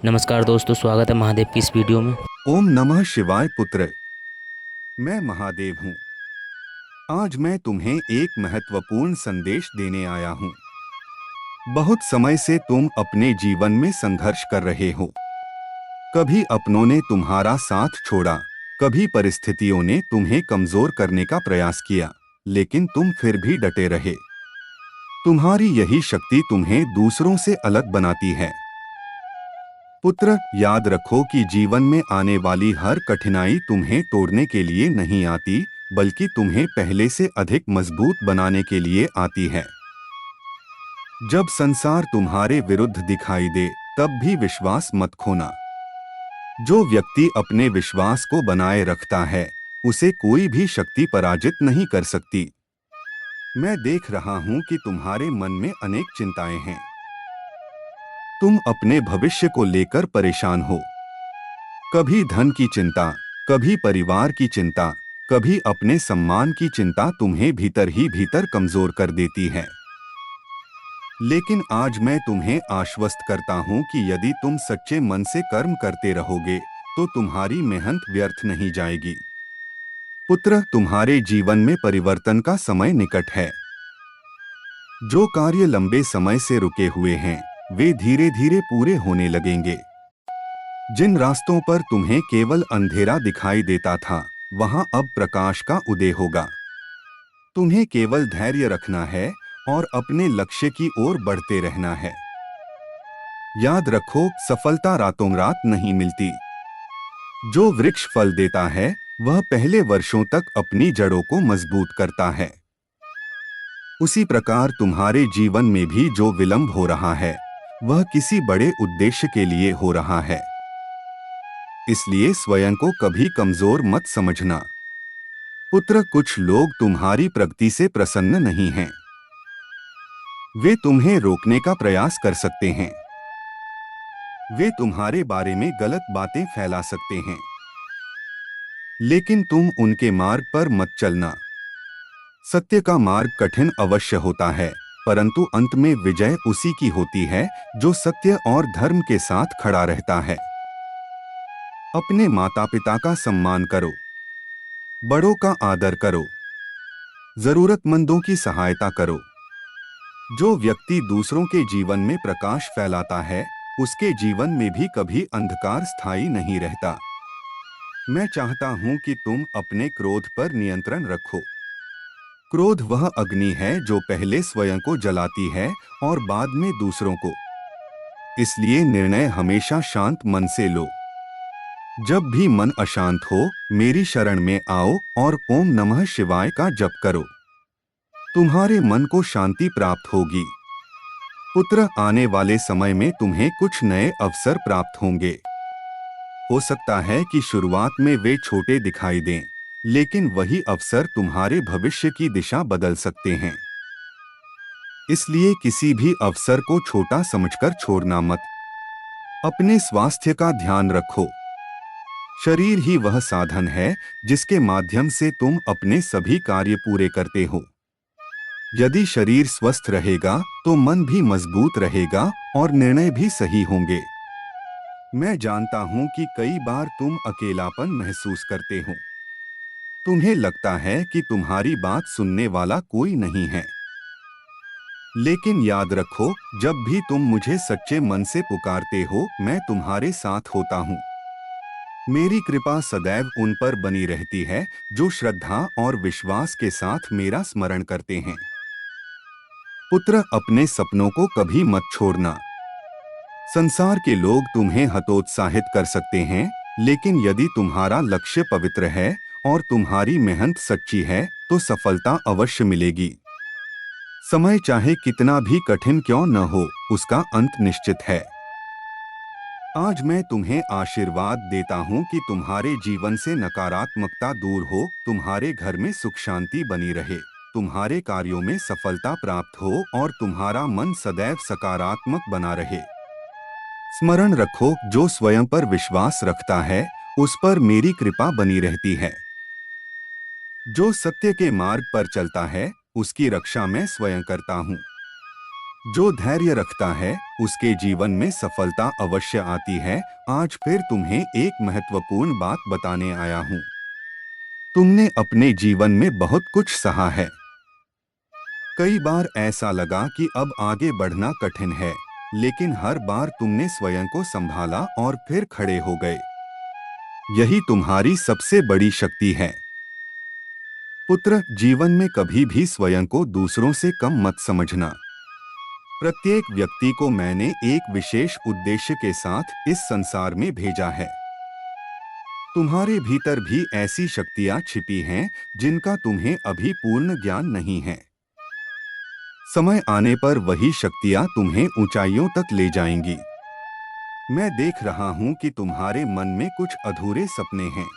नमस्कार दोस्तों, स्वागत है महादेव की इस वीडियो में। ओम नमः शिवाय पुत्र। मैं महादेव हूँ। आज मैं तुम्हें एक महत्वपूर्ण संदेश देने आया हूँ। बहुत समय से तुम अपने जीवन में संघर्ष कर रहे हो। कभी अपनों ने तुम्हारा साथ छोड़ा, कभी परिस्थितियों ने तुम्हें कमजोर करने का प्रयास किया, लेकिन तुम फिर भी डटे रहे। तुम्हारी यही शक्ति तुम्हें दूसरों से अलग बनाती है। पुत्र, याद रखो कि जीवन में आने वाली हर कठिनाई तुम्हें तोड़ने के लिए नहीं आती, बल्कि तुम्हें पहले से अधिक मजबूत बनाने के लिए आती है। जब संसार तुम्हारे विरुद्ध दिखाई दे, तब भी विश्वास मत खोना। जो व्यक्ति अपने विश्वास को बनाए रखता है, उसे कोई भी शक्ति पराजित नहीं कर सकती। मैं देख रहा हूं कि तुम्हारे मन में अनेक चिंताएं हैं। तुम अपने भविष्य को लेकर परेशान हो। कभी धन की चिंता, कभी परिवार की चिंता, कभी अपने सम्मान की चिंता तुम्हें भीतर ही भीतर कमजोर कर देती है। लेकिन आज मैं तुम्हें आश्वस्त करता हूं कि यदि तुम सच्चे मन से कर्म करते रहोगे, तो तुम्हारी मेहनत व्यर्थ नहीं जाएगी। पुत्र, तुम्हारे जीवन में परिवर्तन का समय निकट है। जो कार्य लंबे समय से रुके हुए हैं, वे धीरे धीरे पूरे होने लगेंगे। जिन रास्तों पर तुम्हें केवल अंधेरा दिखाई देता था, वहां अब प्रकाश का उदय होगा। तुम्हें केवल धैर्य रखना है और अपने लक्ष्य की ओर बढ़ते रहना है। याद रखो, सफलता रातों रात नहीं मिलती। जो वृक्ष फल देता है, वह पहले वर्षों तक अपनी जड़ों को मजबूत करता है। उसी प्रकार तुम्हारे जीवन में भी जो विलंब हो रहा है, वह किसी बड़े उद्देश्य के लिए हो रहा है। इसलिए स्वयं को कभी कमजोर मत समझना। पुत्र, कुछ लोग तुम्हारी प्रगति से प्रसन्न नहीं हैं। वे तुम्हें रोकने का प्रयास कर सकते हैं। वे तुम्हारे बारे में गलत बातें फैला सकते हैं। लेकिन तुम उनके मार्ग पर मत चलना। सत्य का मार्ग कठिन अवश्य होता है, परंतु अंत में विजय उसी की होती है जो सत्य और धर्म के साथ खड़ा रहता है। अपने माता पिता का सम्मान करो। बड़ों का आदर करो। जरूरतमंदों की सहायता करो। जो व्यक्ति दूसरों के जीवन में प्रकाश फैलाता है, उसके जीवन में भी कभी अंधकार स्थायी नहीं रहता। मैं चाहता हूं कि तुम अपने क्रोध पर नियंत्रण रखो। क्रोध वह अग्नि है जो पहले स्वयं को जलाती है और बाद में दूसरों को। इसलिए निर्णय हमेशा शांत मन से लो। जब भी मन अशांत हो, मेरी शरण में आओ और ओम नमः शिवाय का जप करो। तुम्हारे मन को शांति प्राप्त होगी। पुत्र, आने वाले समय में तुम्हें कुछ नए अवसर प्राप्त होंगे। हो सकता है कि शुरुआत में वे छोटे दिखाई दें, लेकिन वही अवसर तुम्हारे भविष्य की दिशा बदल सकते हैं। इसलिए किसी भी अवसर को छोटा समझकर छोड़ना मत। अपने स्वास्थ्य का ध्यान रखो। शरीर ही वह साधन है जिसके माध्यम से तुम अपने सभी कार्य पूरे करते हो। यदि शरीर स्वस्थ रहेगा, तो मन भी मजबूत रहेगा और निर्णय भी सही होंगे। मैं जानता हूं कि कई बार तुम अकेलापन महसूस करते हो। तुम्हें लगता है कि तुम्हारी बात सुनने वाला कोई नहीं है। लेकिन याद रखो, जब भी तुम मुझे सच्चे मन से पुकारते हो, मैं तुम्हारे साथ होता हूँ। मेरी कृपा सदैव उन पर बनी रहती है जो श्रद्धा और विश्वास के साथ मेरा स्मरण करते हैं। पुत्र, अपने सपनों को कभी मत छोड़ना। संसार के लोग तुम्हें हतोत्साहित कर सकते हैं, लेकिन यदि तुम्हारा लक्ष्य पवित्र है और तुम्हारी मेहनत सच्ची है, तो सफलता अवश्य मिलेगी। समय चाहे कितना भी कठिन क्यों न हो, उसका अंत निश्चित है। आज मैं तुम्हें आशीर्वाद देता हूँ कि तुम्हारे जीवन से नकारात्मकता दूर हो, तुम्हारे घर में सुख शांति बनी रहे, तुम्हारे कार्यों में सफलता प्राप्त हो और तुम्हारा मन सदैव सकारात्मक बना रहे। स्मरण रखो, जो स्वयं पर विश्वास रखता है, उस पर मेरी कृपा बनी रहती है। जो सत्य के मार्ग पर चलता है, उसकी रक्षा मैं स्वयं करता हूँ। जो धैर्य रखता है उसके जीवन में सफलता अवश्य आती है। आज फिर तुम्हें एक महत्वपूर्ण बात बताने आया हूँ। तुमने अपने जीवन में बहुत कुछ सहा है। कई बार ऐसा लगा कि अब आगे बढ़ना कठिन है, लेकिन हर बार तुमने स्वयं को संभाला और फिर खड़े हो गए। यही तुम्हारी सबसे बड़ी शक्ति है। पुत्र, जीवन में कभी भी स्वयं को दूसरों से कम मत समझना। प्रत्येक व्यक्ति को मैंने एक विशेष उद्देश्य के साथ इस संसार में भेजा है। तुम्हारे भीतर भी ऐसी शक्तियां छिपी हैं जिनका तुम्हें अभी पूर्ण ज्ञान नहीं है। समय आने पर वही शक्तियां तुम्हें ऊंचाइयों तक ले जाएंगी। मैं देख रहा हूं कि तुम्हारे मन में कुछ अधूरे सपने हैं।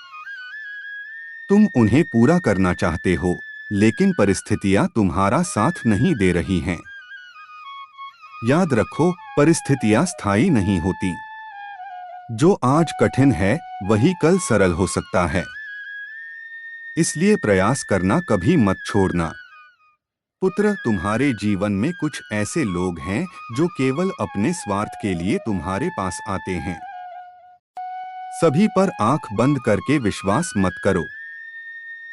तुम उन्हें पूरा करना चाहते हो, लेकिन परिस्थितियां तुम्हारा साथ नहीं दे रही हैं। याद रखो, परिस्थितियां स्थायी नहीं होती। जो आज कठिन है वही कल सरल हो सकता है। इसलिए प्रयास करना कभी मत छोड़ना। पुत्र, तुम्हारे जीवन में कुछ ऐसे लोग हैं जो केवल अपने स्वार्थ के लिए तुम्हारे पास आते हैं। सभी पर आंख बंद करके विश्वास मत करो।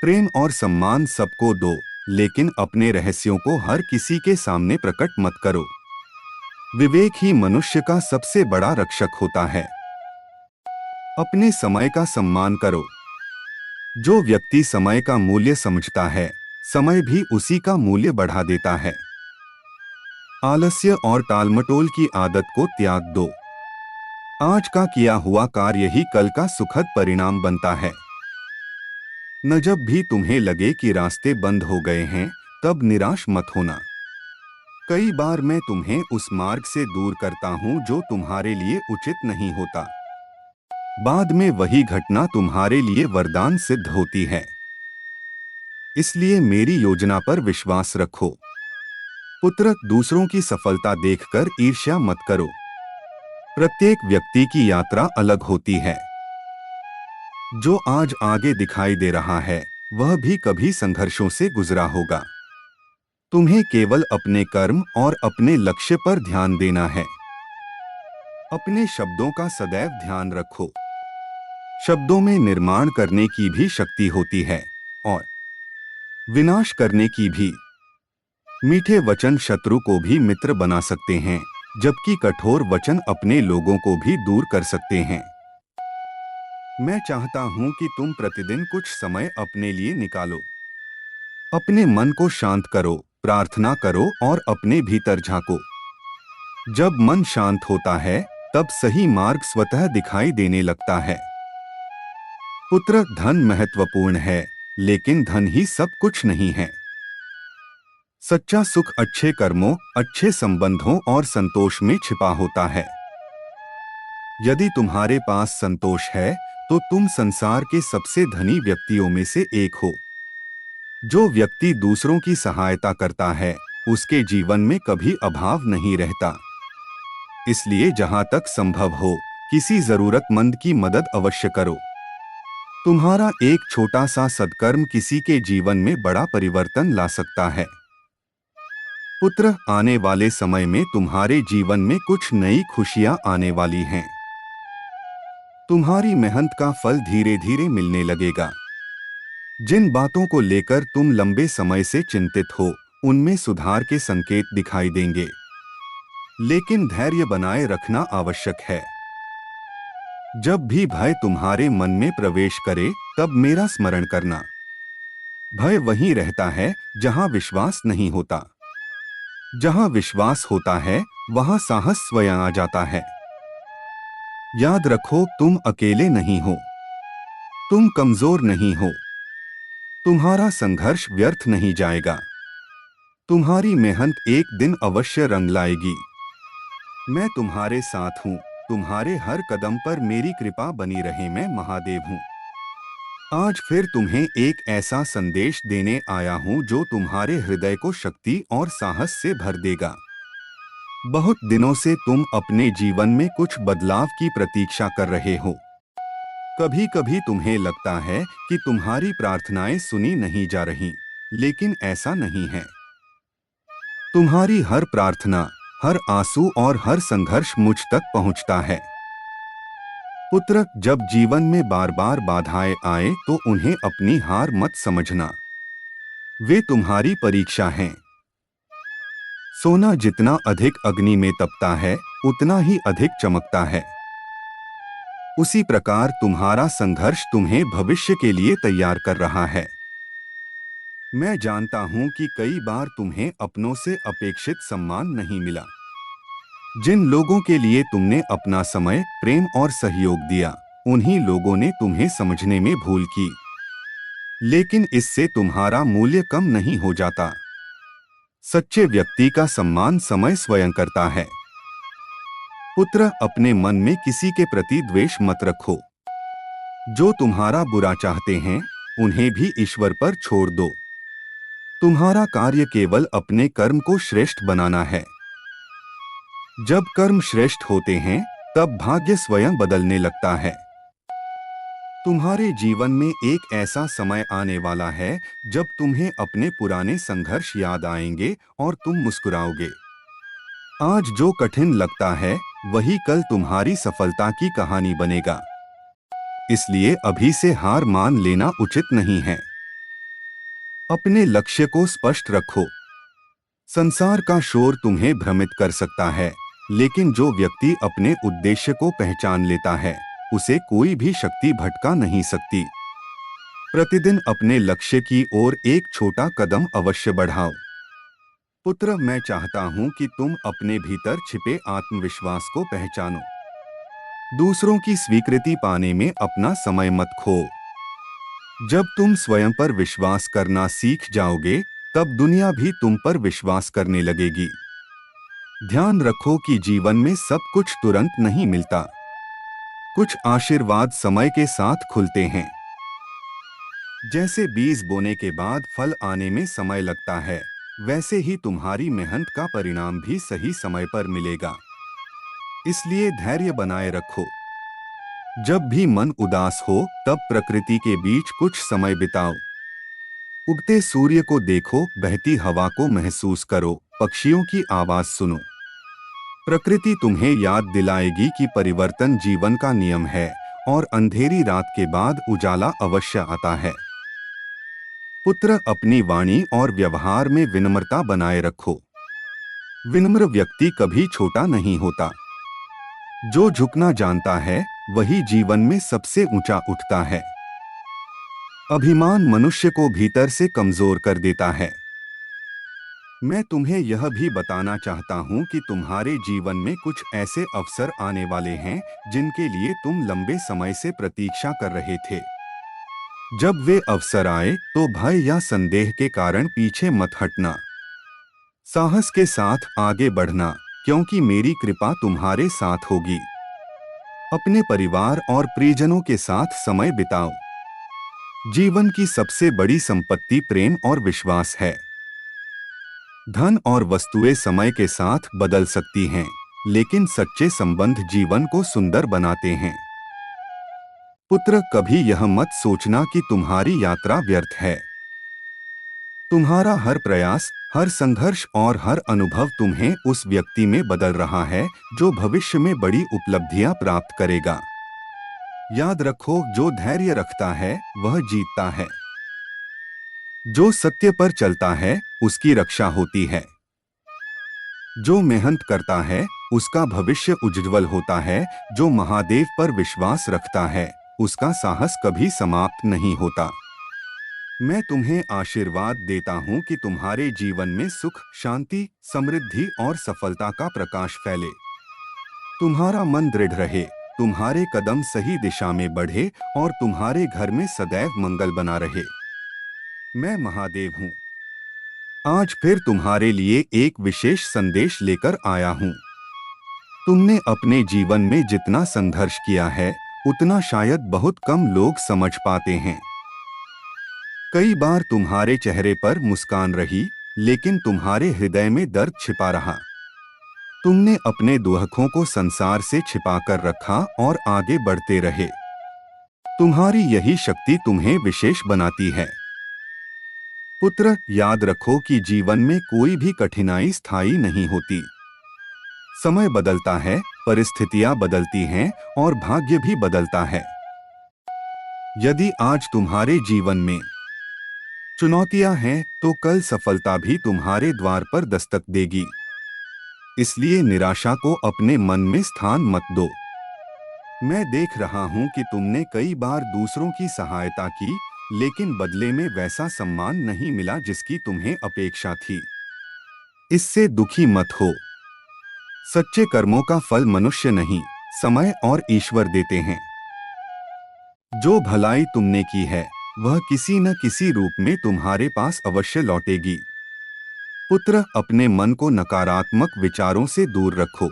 प्रेम और सम्मान सबको दो, लेकिन अपने रहस्यों को हर किसी के सामने प्रकट मत करो। विवेक ही मनुष्य का सबसे बड़ा रक्षक होता है। अपने समय का सम्मान करो। जो व्यक्ति समय का मूल्य समझता है, समय भी उसी का मूल्य बढ़ा देता है। आलस्य और टालमटोल की आदत को त्याग दो। आज का किया हुआ कार्य ही कल का सुखद परिणाम बनता है। न जब भी तुम्हें लगे कि रास्ते बंद हो गए हैं, तब निराश मत होना। कई बार मैं तुम्हें उस मार्ग से दूर करता हूं जो तुम्हारे लिए उचित नहीं होता। बाद में वही घटना तुम्हारे लिए वरदान सिद्ध होती है। इसलिए मेरी योजना पर विश्वास रखो। पुत्र, दूसरों की सफलता देखकर ईर्ष्या मत करो। प्रत्येक व्यक्ति की यात्रा अलग होती है। जो आज आगे दिखाई दे रहा है, वह भी कभी संघर्षों से गुजरा होगा। तुम्हें केवल अपने कर्म और अपने लक्ष्य पर ध्यान देना है। अपने शब्दों का सदैव ध्यान रखो। शब्दों में निर्माण करने की भी शक्ति होती है और विनाश करने की भी। मीठे वचन शत्रु को भी मित्र बना सकते हैं, जबकि कठोर वचन अपने लोगों को भी दूर कर सकते हैं। मैं चाहता हूं कि तुम प्रतिदिन कुछ समय अपने लिए निकालो। अपने मन को शांत करो, प्रार्थना करो और अपने भीतर झांको। जब मन शांत होता है, तब सही मार्ग स्वतः दिखाई देने लगता है। पुत्र, धन महत्वपूर्ण है, लेकिन धन ही सब कुछ नहीं है। सच्चा सुख अच्छे कर्मों, अच्छे संबंधों और संतोष में छिपा होता है। यदि तुम्हारे पास संतोष है, तो तुम संसार के सबसे धनी व्यक्तियों में से एक हो। जो व्यक्ति दूसरों की सहायता करता है, उसके जीवन में कभी अभाव नहीं रहता। इसलिए जहां तक संभव हो, किसी जरूरतमंद की मदद अवश्य करो। तुम्हारा एक छोटा सा सत्कर्म किसी के जीवन में बड़ा परिवर्तन ला सकता है। पुत्र, आने वाले समय में तुम्हारे जीवन में कुछ नई खुशियां आने वाली हैं। तुम्हारी मेहनत का फल धीरे धीरे मिलने लगेगा। जिन बातों को लेकर तुम लंबे समय से चिंतित हो, उनमें सुधार के संकेत दिखाई देंगे। लेकिन धैर्य बनाए रखना आवश्यक है। जब भी भय तुम्हारे मन में प्रवेश करे, तब मेरा स्मरण करना। भय वहीं रहता है जहां विश्वास नहीं होता। जहां विश्वास होता है, वहां साहस स्वयं आ जाता है। याद रखो, तुम अकेले नहीं हो। तुम कमजोर नहीं हो। तुम्हारा संघर्ष व्यर्थ नहीं जाएगा। तुम्हारी मेहनत एक दिन अवश्य रंग लाएगी। मैं तुम्हारे साथ हूँ। तुम्हारे हर कदम पर मेरी कृपा बनी रहे। मैं महादेव हूँ। आज फिर तुम्हें एक ऐसा संदेश देने आया हूँ जो तुम्हारे हृदय को शक्ति और साहस से भर देगा। बहुत दिनों से तुम अपने जीवन में कुछ बदलाव की प्रतीक्षा कर रहे हो। कभी कभी तुम्हें लगता है कि तुम्हारी प्रार्थनाएं सुनी नहीं जा रही, लेकिन ऐसा नहीं है। तुम्हारी हर प्रार्थना, हर आंसू और हर संघर्ष मुझ तक पहुंचता है। पुत्र, जब जीवन में बार बार बाधाएं आए तो उन्हें अपनी हार मत समझना। वे तुम्हारी परीक्षा हैं। सोना जितना अधिक अग्नि में तपता है, उतना ही अधिक चमकता है। उसी प्रकार तुम्हारा संघर्ष तुम्हें भविष्य के लिए तैयार कर रहा है। मैं जानता हूं कि कई बार तुम्हें अपनों से अपेक्षित सम्मान नहीं मिला। जिन लोगों के लिए तुमने अपना समय, प्रेम और सहयोग दिया, उन्हीं लोगों ने तुम्हें समझने में भूल की। लेकिन इससे तुम्हारा मूल्य कम नहीं हो जाता। सच्चे व्यक्ति का सम्मान समय स्वयं करता है। पुत्र, अपने मन में किसी के प्रति द्वेष मत रखो। जो तुम्हारा बुरा चाहते हैं, उन्हें भी ईश्वर पर छोड़ दो। तुम्हारा कार्य केवल अपने कर्म को श्रेष्ठ बनाना है। जब कर्म श्रेष्ठ होते हैं, तब भाग्य स्वयं बदलने लगता है। तुम्हारे जीवन में एक ऐसा समय आने वाला है जब तुम्हें अपने पुराने संघर्ष याद आएंगे और तुम मुस्कुराओगे। आज जो कठिन लगता है, वही कल तुम्हारी सफलता की कहानी बनेगा। इसलिए अभी से हार मान लेना उचित नहीं है। अपने लक्ष्य को स्पष्ट रखो। संसार का शोर तुम्हें भ्रमित कर सकता है, लेकिन जो व्यक्ति अपने उद्देश्य को पहचान लेता है, उसे कोई भी शक्ति भटका नहीं सकती। प्रतिदिन अपने लक्ष्य की ओर एक छोटा कदम अवश्य बढ़ाओ। पुत्र, मैं चाहता हूं कि तुम अपने भीतर छिपे आत्मविश्वास को पहचानो। दूसरों की स्वीकृति पाने में अपना समय मत खो। जब तुम स्वयं पर विश्वास करना सीख जाओगे, तब दुनिया भी तुम पर विश्वास करने लगेगी। ध्यान रखो कि जीवन में सब कुछ तुरंत नहीं मिलता। कुछ आशीर्वाद समय के साथ खुलते हैं। जैसे बीज बोने के बाद फल आने में समय लगता है, वैसे ही तुम्हारी मेहनत का परिणाम भी सही समय पर मिलेगा। इसलिए धैर्य बनाए रखो। जब भी मन उदास हो, तब प्रकृति के बीच कुछ समय बिताओ। उगते सूर्य को देखो, बहती हवा को महसूस करो, पक्षियों की आवाज सुनो। प्रकृति तुम्हें याद दिलाएगी कि परिवर्तन जीवन का नियम है और अंधेरी रात के बाद उजाला अवश्य आता है। पुत्र, अपनी वाणी और व्यवहार में विनम्रता बनाए रखो। विनम्र व्यक्ति कभी छोटा नहीं होता। जो झुकना जानता है, वही जीवन में सबसे ऊंचा उठता है। अभिमान मनुष्य को भीतर से कमजोर कर देता है। मैं तुम्हें यह भी बताना चाहता हूं कि तुम्हारे जीवन में कुछ ऐसे अवसर आने वाले हैं जिनके लिए तुम लंबे समय से प्रतीक्षा कर रहे थे। जब वे अवसर आए तो भय या संदेह के कारण पीछे मत हटना। साहस के साथ आगे बढ़ना, क्योंकि मेरी कृपा तुम्हारे साथ होगी। अपने परिवार और प्रियजनों के साथ समय बिताओ। जीवन की सबसे बड़ी संपत्ति प्रेम और विश्वास है। धन और वस्तुएं समय के साथ बदल सकती हैं, लेकिन सच्चे संबंध जीवन को सुंदर बनाते हैं। पुत्र, कभी यह मत सोचना कि तुम्हारी यात्रा व्यर्थ है। तुम्हारा हर प्रयास, हर संघर्ष और हर अनुभव तुम्हें उस व्यक्ति में बदल रहा है जो भविष्य में बड़ी उपलब्धियां प्राप्त करेगा। याद रखो, जो धैर्य रखता है वह जीतता है। जो सत्य पर चलता है, उसकी रक्षा होती है। जो मेहनत करता है, उसका भविष्य उज्ज्वल होता है। जो महादेव पर विश्वास रखता है, उसका साहस कभी समाप्त नहीं होता। मैं तुम्हें आशीर्वाद देता हूं कि तुम्हारे जीवन में सुख, शांति, समृद्धि और सफलता का प्रकाश फैले। तुम्हारा मन दृढ़ रहे, तुम्हारे कदम सही दिशा में बढ़े और तुम्हारे घर में सदैव मंगल बना रहे। मैं महादेव हूँ। आज फिर तुम्हारे लिए एक विशेष संदेश लेकर आया हूँ। तुमने अपने जीवन में जितना संघर्ष किया है, उतना शायद बहुत कम लोग समझ पाते हैं। कई बार तुम्हारे चेहरे पर मुस्कान रही, लेकिन तुम्हारे हृदय में दर्द छिपा रहा। तुमने अपने दुखों को संसार से छिपाकर रखा और आगे बढ़ते रहे। तुम्हारी यही शक्ति तुम्हें विशेष बनाती है। पुत्र, याद रखो कि जीवन में कोई भी कठिनाई स्थायी नहीं होती। समय बदलता है, परिस्थितियां बदलती हैं और भाग्य भी बदलता है। यदि आज तुम्हारे जीवन में चुनौतियां हैं, तो कल सफलता भी तुम्हारे द्वार पर दस्तक देगी। इसलिए निराशा को अपने मन में स्थान मत दो। मैं देख रहा हूं कि तुमने कई बार दूसरों की सहायता की, लेकिन बदले में वैसा सम्मान नहीं मिला जिसकी तुम्हें अपेक्षा थी। इससे दुखी मत हो। सच्चे कर्मों का फल मनुष्य नहीं, समय और ईश्वर देते हैं। जो भलाई तुमने की है, वह किसी न किसी रूप में तुम्हारे पास अवश्य लौटेगी। पुत्र, अपने मन को नकारात्मक विचारों से दूर रखो।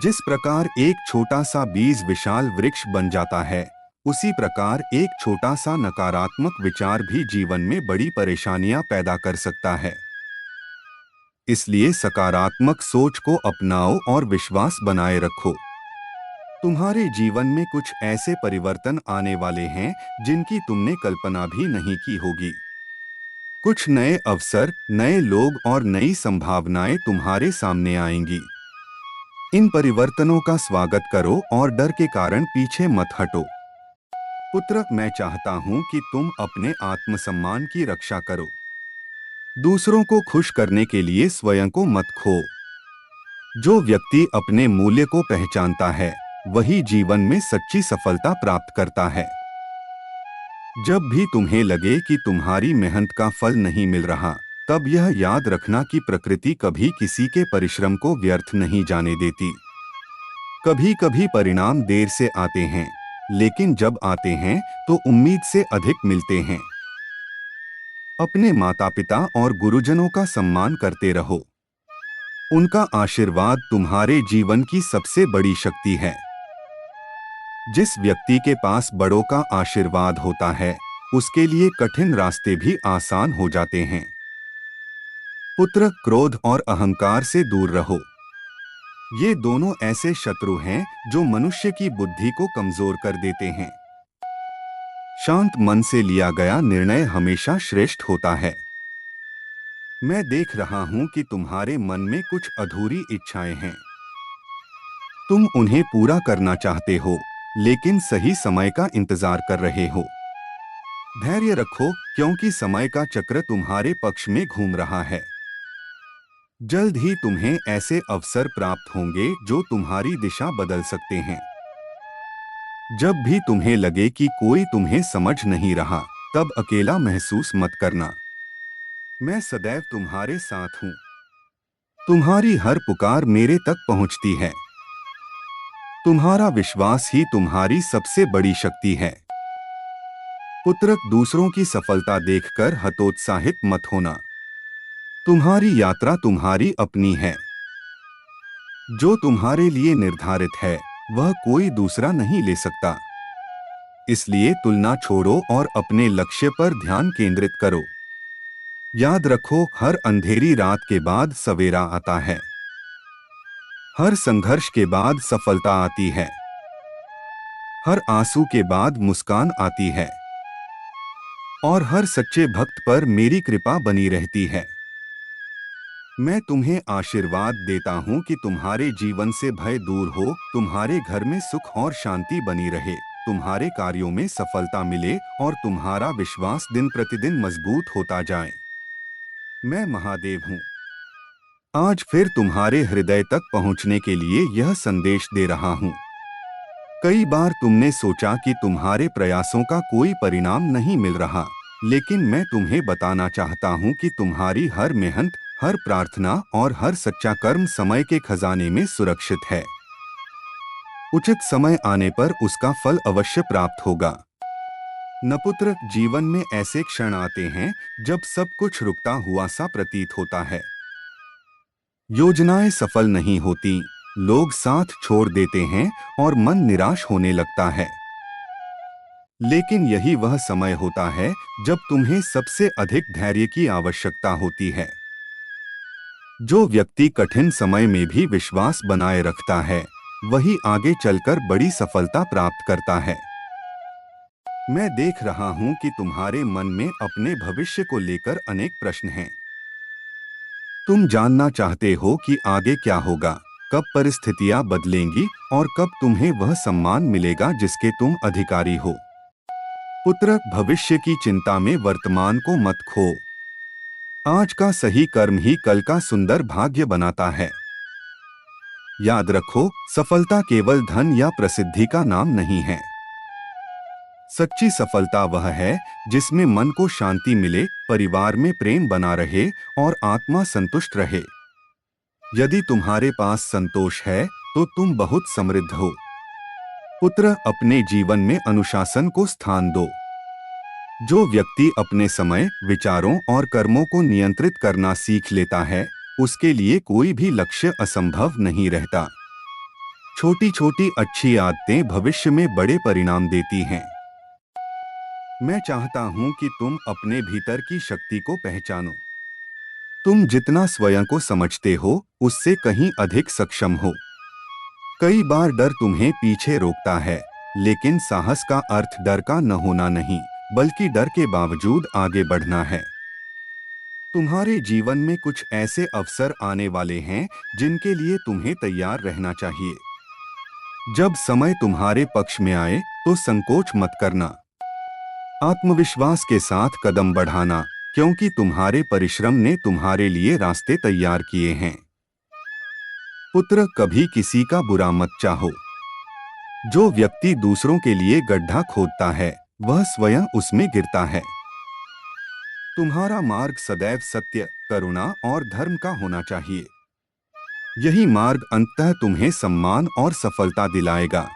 जिस प्रकार एक छोटा सा बीज विशाल वृक्ष बन जाता है, उसी प्रकार एक छोटा सा नकारात्मक विचार भी जीवन में बड़ी परेशानियां पैदा कर सकता है। इसलिए सकारात्मक सोच को अपनाओ और विश्वास बनाए रखो। तुम्हारे जीवन में कुछ ऐसे परिवर्तन आने वाले हैं जिनकी तुमने कल्पना भी नहीं की होगी। कुछ नए अवसर, नए लोग और नई संभावनाएं तुम्हारे सामने आएंगी। इन परिवर्तनों का स्वागत करो और डर के कारण पीछे मत हटो। पुत्र, मैं चाहता हूं कि तुम अपने आत्मसम्मान की रक्षा करो। दूसरों को खुश करने के लिए स्वयं को मत खो। जो व्यक्ति अपने मूल्य को पहचानता है, वही जीवन में सच्ची सफलता प्राप्त करता है। जब भी तुम्हें लगे कि तुम्हारी मेहनत का फल नहीं मिल रहा, तब यह याद रखना कि प्रकृति कभी किसी के परिश्रम को व्यर्थ नहीं जाने देती। कभी कभी परिणाम देर से आते हैं, लेकिन जब आते हैं तो उम्मीद से अधिक मिलते हैं। अपने माता पिता और गुरुजनों का सम्मान करते रहो। उनका आशीर्वाद तुम्हारे जीवन की सबसे बड़ी शक्ति है। जिस व्यक्ति के पास बड़ों का आशीर्वाद होता है, उसके लिए कठिन रास्ते भी आसान हो जाते हैं। पुत्र, क्रोध और अहंकार से दूर रहो। ये दोनों ऐसे शत्रु हैं जो मनुष्य की बुद्धि को कमजोर कर देते हैं। शांत मन से लिया गया निर्णय हमेशा श्रेष्ठ होता है। मैं देख रहा हूं कि तुम्हारे मन में कुछ अधूरी इच्छाएं हैं। तुम उन्हें पूरा करना चाहते हो, लेकिन सही समय का इंतजार कर रहे हो। धैर्य रखो, क्योंकि समय का चक्र तुम्हारे पक्ष में घूम रहा है। जल्द ही तुम्हें ऐसे अवसर प्राप्त होंगे जो तुम्हारी दिशा बदल सकते हैं। जब भी तुम्हें लगे कि कोई तुम्हें समझ नहीं रहा, तब अकेला महसूस मत करना। मैं सदैव तुम्हारे साथ हूं। तुम्हारी हर पुकार मेरे तक पहुंचती है। तुम्हारा विश्वास ही तुम्हारी सबसे बड़ी शक्ति है। पुत्र, दूसरों की सफलता देखकर हतोत्साहित मत होना। तुम्हारी यात्रा तुम्हारी अपनी है। जो तुम्हारे लिए निर्धारित है, वह कोई दूसरा नहीं ले सकता। इसलिए तुलना छोड़ो और अपने लक्ष्य पर ध्यान केंद्रित करो। याद रखो, हर अंधेरी रात के बाद सवेरा आता है। हर संघर्ष के बाद सफलता आती है। हर आंसू के बाद मुस्कान आती है। और हर सच्चे भक्त पर मेरी कृपा बनी रहती है। मैं तुम्हें आशीर्वाद देता हूं कि तुम्हारे जीवन से भय दूर हो, तुम्हारे घर में सुख और शांति बनी रहे, तुम्हारे कार्यों में सफलता मिले और तुम्हारा विश्वास दिन प्रतिदिन मजबूत होता जाए। मैं महादेव हूं। आज फिर तुम्हारे हृदय तक पहुंचने के लिए यह संदेश दे रहा हूं। कई बार तुमने सोचा कि तुम्हारे प्रयासों का कोई परिणाम नहीं मिल रहा, लेकिन मैं तुम्हें बताना चाहता हूं कि तुम्हारी हर मेहनत, हर प्रार्थना और हर सच्चा कर्म समय के खजाने में सुरक्षित है। उचित समय आने पर उसका फल अवश्य प्राप्त होगा। नपुत्र, जीवन में ऐसे क्षण आते हैं जब सब कुछ रुकता हुआ सा प्रतीत होता है। योजनाएं सफल नहीं होती, लोग साथ छोड़ देते हैं और मन निराश होने लगता है। लेकिन यही वह समय होता है जब तुम्हें सबसे अधिक धैर्य की आवश्यकता होती है। जो व्यक्ति कठिन समय में भी विश्वास बनाए रखता है, वही आगे चलकर बड़ी सफलता प्राप्त करता है। मैं देख रहा हूं कि तुम्हारे मन में अपने भविष्य को लेकर अनेक प्रश्न हैं। तुम जानना चाहते हो कि आगे क्या होगा, कब परिस्थितियां बदलेंगी और कब तुम्हें वह सम्मान मिलेगा जिसके तुम अधिकारी हो। पुत्र, भविष्य की चिंता में वर्तमान को मत खो। आज का सही कर्म ही कल का सुंदर भाग्य बनाता है। याद रखो, सफलता केवल धन या प्रसिद्धि का नाम नहीं है। सच्ची सफलता वह है जिसमें मन को शांति मिले, परिवार में प्रेम बना रहे और आत्मा संतुष्ट रहे। यदि तुम्हारे पास संतोष है तो तुम बहुत समृद्ध हो। पुत्र, अपने जीवन में अनुशासन को स्थान दो। जो व्यक्ति अपने समय, विचारों और कर्मों को नियंत्रित करना सीख लेता है, उसके लिए कोई भी लक्ष्य असंभव नहीं रहता। छोटी छोटी अच्छी आदतें भविष्य में बड़े परिणाम देती हैं। मैं चाहता हूं कि तुम अपने भीतर की शक्ति को पहचानो। तुम जितना स्वयं को समझते हो, उससे कहीं अधिक सक्षम हो। कई बार डर तुम्हें पीछे रोकता है, लेकिन साहस का अर्थ डर का न होना नहीं, बल्कि डर के बावजूद आगे बढ़ना है। तुम्हारे जीवन में कुछ ऐसे अवसर आने वाले हैं जिनके लिए तुम्हें तैयार रहना चाहिए। जब समय तुम्हारे पक्ष में आए तो संकोच मत करना। आत्मविश्वास के साथ कदम बढ़ाना, क्योंकि तुम्हारे परिश्रम ने तुम्हारे लिए रास्ते तैयार किए हैं। पुत्र, कभी किसी का बुरा मत चाहो। जो व्यक्ति दूसरों के लिए गड्ढा खोदता है, वह स्वयं उसमें गिरता है। तुम्हारा मार्ग सदैव सत्य, करुणा और धर्म का होना चाहिए। यही मार्ग अंततः तुम्हें सम्मान और सफलता दिलाएगा।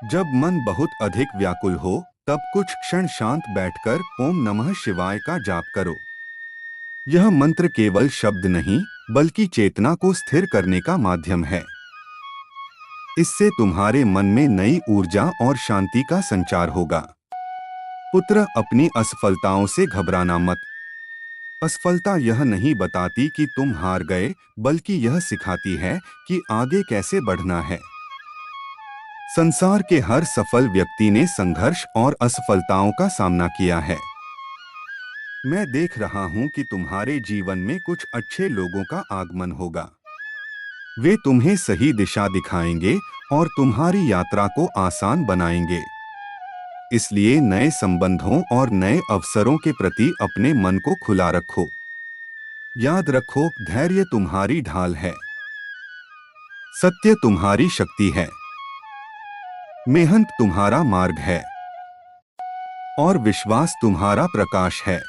जब मन बहुत अधिक व्याकुल हो, तब कुछ क्षण शांत बैठकर ओम नमः शिवाय का जाप करो। यह मंत्र केवल शब्द नहीं, बल्कि चेतना को स्थिर करने का माध्यम है। इससे तुम्हारे मन में नई ऊर्जा और शांति का संचार होगा। पुत्र, अपनी असफलताओं से घबराना मत। असफलता यह नहीं बताती कि तुम हार गए, बल्कि यह सिखाती है कि आगे कैसे बढ़ना है। संसार के हर सफल व्यक्ति ने संघर्ष और असफलताओं का सामना किया है। मैं देख रहा हूं कि तुम्हारे जीवन में कुछ अच्छे लोगों का आगमन होगा। वे तुम्हें सही दिशा दिखाएंगे और तुम्हारी यात्रा को आसान बनाएंगे। इसलिए नए संबंधों और नए अवसरों के प्रति अपने मन को खुला रखो। याद रखो, धैर्य तुम्हारी ढाल है, सत्य तुम्हारी शक्ति है, मेहनत तुम्हारा मार्ग है और विश्वास तुम्हारा प्रकाश है।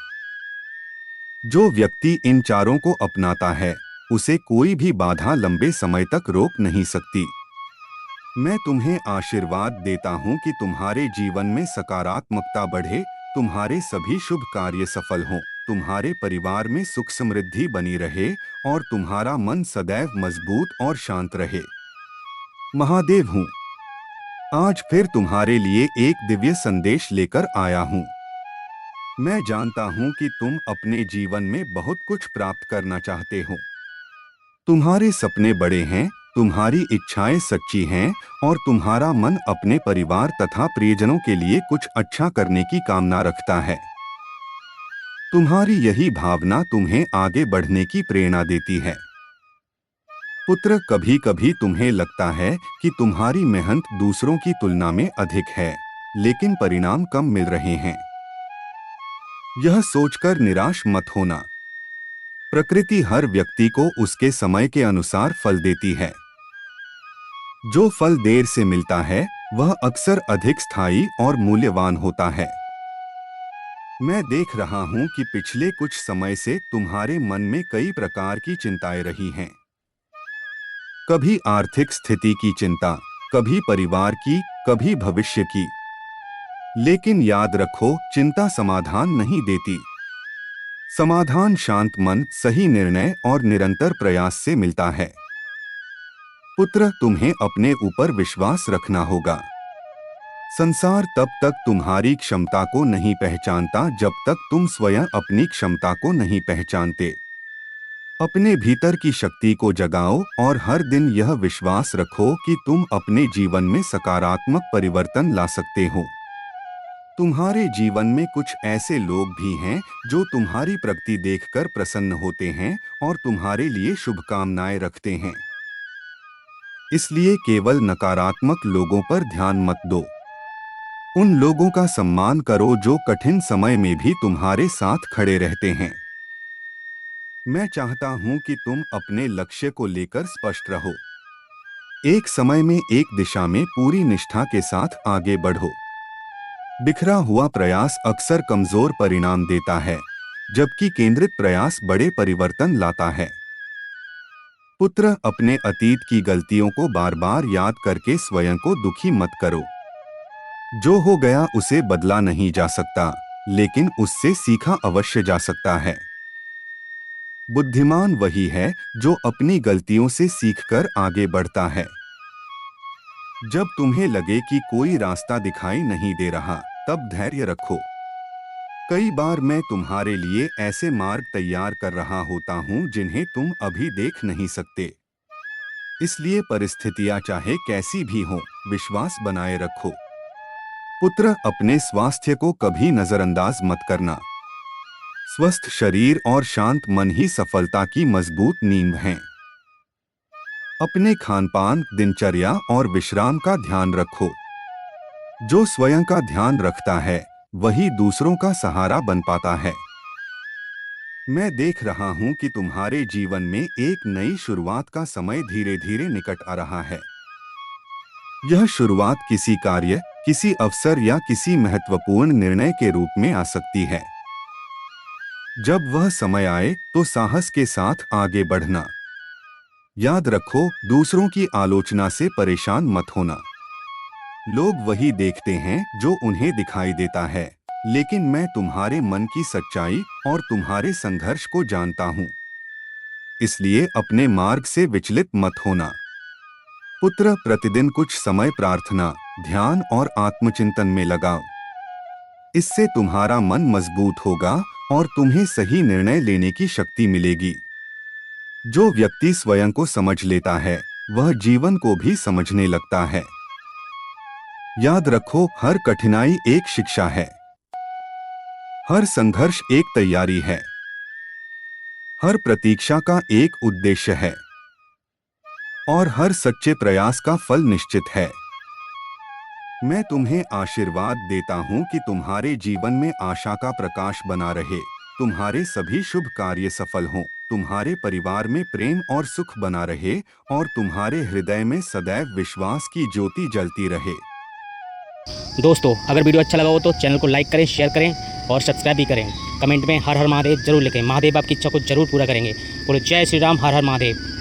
जो व्यक्ति इन चारों को अपनाता है, उसे कोई भी बाधा लंबे समय तक रोक नहीं सकती। मैं तुम्हें आशीर्वाद देता हूं कि तुम्हारे जीवन में सकारात्मकता बढ़े, तुम्हारे सभी शुभ कार्य सफल हों, तुम्हारे परिवार में सुख समृद्धि बनी रहे और तुम्हारा मन सदैव मजबूत और शांत रहे। महादेव हूं। आज फिर तुम्हारे लिए एक दिव्य संदेश लेकर आया हूं। मैं जानता हूं कि तुम अपने जीवन में बहुत कुछ प्राप्त करना चाहते हो। तुम्हारे सपने बड़े हैं, तुम्हारी इच्छाएं सच्ची हैं और तुम्हारा मन अपने परिवार तथा प्रियजनों के लिए कुछ अच्छा करने की कामना रखता है। तुम्हारी यही भावना तुम्हें आगे बढ़ने की प्रेरणा देती है। पुत्र, कभी कभी तुम्हें लगता है कि तुम्हारी मेहनत दूसरों की तुलना में अधिक है, लेकिन परिणाम कम मिल रहे हैं। यह सोचकर निराश मत होना। प्रकृति हर व्यक्ति को उसके समय के अनुसार फल देती है। जो फल देर से मिलता है, वह अक्सर अधिक स्थायी और मूल्यवान होता है। मैं देख रहा हूं कि पिछले कुछ समय से तुम्हारे मन में कई प्रकार की चिंताएं रही हैं। कभी आर्थिक स्थिति की चिंता, कभी परिवार की, कभी भविष्य की। लेकिन याद रखो, चिंता समाधान नहीं देती। समाधान शांत मन, सही निर्णय और निरंतर प्रयास से मिलता है। पुत्र, तुम्हें अपने ऊपर विश्वास रखना होगा। संसार तब तक तुम्हारी क्षमता को नहीं पहचानता जब तक तुम स्वयं अपनी क्षमता को नहीं पहचानते। अपने भीतर की शक्ति को जगाओ और हर दिन यह विश्वास रखो कि तुम अपने जीवन में सकारात्मक परिवर्तन ला सकते हो। तुम्हारे जीवन में कुछ ऐसे लोग भी हैं जो तुम्हारी प्रगति देखकर प्रसन्न होते हैं और तुम्हारे लिए शुभकामनाएं रखते हैं। इसलिए केवल नकारात्मक लोगों पर ध्यान मत दो। उन लोगों का सम्मान करो जो कठिन समय में भी तुम्हारे साथ खड़े रहते हैं। मैं चाहता हूं कि तुम अपने लक्ष्य को लेकर स्पष्ट रहो। एक समय में एक दिशा में पूरी निष्ठा के साथ आगे बढ़ो। बिखरा हुआ प्रयास अक्सर कमजोर परिणाम देता है, जबकि केंद्रित प्रयास बड़े परिवर्तन लाता है। पुत्र, अपने अतीत की गलतियों को बार बार याद करके स्वयं को दुखी मत करो। जो हो गया उसे बदला नहीं जा सकता, लेकिन उससे सीखा अवश्य जा सकता है। बुद्धिमान वही है जो अपनी गलतियों से सीखकर आगे बढ़ता है। जब तुम्हें लगे कि कोई रास्ता दिखाई नहीं दे रहा, तब धैर्य रखो। कई बार मैं तुम्हारे लिए ऐसे मार्ग तैयार कर रहा होता हूं जिन्हें तुम अभी देख नहीं सकते। इसलिए परिस्थितियां चाहे कैसी भी हों, विश्वास बनाए रखो। पुत्र, अपने स्वास्थ्य को कभी नजरअंदाज मत करना। स्वस्थ शरीर और शांत मन ही सफलता की मजबूत नींव हैं। अपने खानपान, दिनचर्या और विश्राम का ध्यान रखो। जो स्वयं का ध्यान रखता है वही दूसरों का सहारा बन पाता है। मैं देख रहा हूं कि तुम्हारे जीवन में एक नई शुरुआत का समय धीरे धीरे निकट आ रहा है। यह शुरुआत किसी कार्य, किसी अवसर या किसी महत्वपूर्ण निर्णय के रूप में आ सकती है। जब वह समय आए तो साहस के साथ आगे बढ़ना। याद रखो, दूसरों की आलोचना से परेशान मत होना। लोग वही देखते हैं जो उन्हें दिखाई देता है, लेकिन मैं तुम्हारे मन की सच्चाई और तुम्हारे संघर्ष को जानता हूँ। इसलिए अपने मार्ग से विचलित मत होना। पुत्र, प्रतिदिन कुछ समय प्रार्थना, ध्यान और आत्मचिंतन में लगाओ। इससे तुम्हारा मन मजबूत होगा और तुम्हें सही निर्णय लेने की शक्ति मिलेगी। जो व्यक्ति स्वयं को समझ लेता है वह जीवन को भी समझने लगता है। याद रखो, हर कठिनाई एक शिक्षा है। हर संघर्ष एक तैयारी है। हर प्रतीक्षा का एक उद्देश्य है और हर सच्चे प्रयास का फल निश्चित है। मैं तुम्हें आशीर्वाद देता हूं कि तुम्हारे जीवन में आशा का प्रकाश बना रहे, तुम्हारे सभी शुभ कार्य सफल हों, तुम्हारे परिवार में प्रेम और सुख बना रहे और तुम्हारे हृदय में सदैव विश्वास की ज्योति जलती रहे। दोस्तों, अगर वीडियो अच्छा लगा हो तो चैनल को लाइक करें, शेयर करें और सब्सक्राइब भी करें। कमेंट में हर हर महादेव जरूर लिखें। महादेव आपकी इच्छा को जरूर पूरा करेंगे। बोलो जय श्री राम, हर हर महादेव।